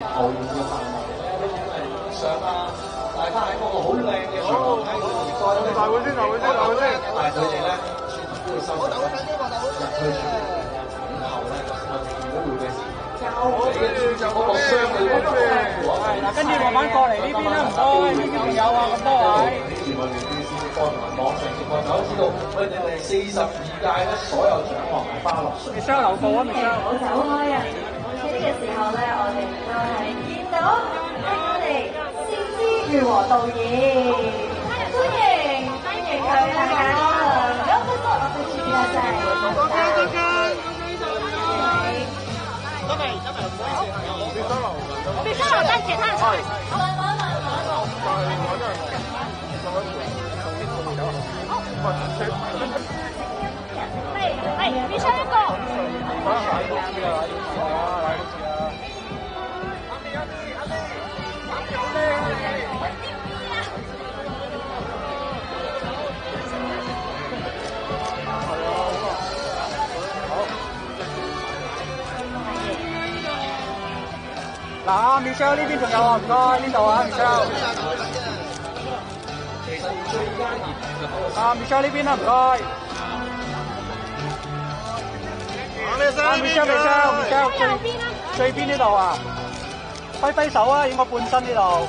後面嘅範圍咧，呢啲都係影相啊！大家喺嗰個好靚嘅場合睇到，亦都係大會先，但係佢哋咧，全部都會收入去場然後咧，我哋見到會嘅時交俾嗰個商嘅嗰個係嗱，跟住慢慢過嚟呢邊啦，唔該，呢邊仲有啊，咁多位。住我哋啲師傅幫同埋網上直播就知道，佢哋係42屆咧所有獎項係花落水。你雙流步啊，咪雙。唔好走開啊！喺呢個時候咧，我哋亦都係見到係我哋先知如和導演，歡迎佢大家。有冇多我哋主要就係必須留低其他人。係，必須一個。嗱，Michelle 呢邊仲有啊，唔該，呢度啊，Michelle。Michelle 呢邊啦，唔該。Michelle 最邊呢度啊，揮手啊，影個半身呢度。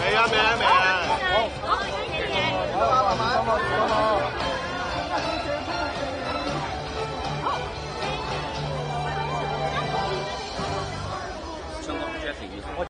未啊。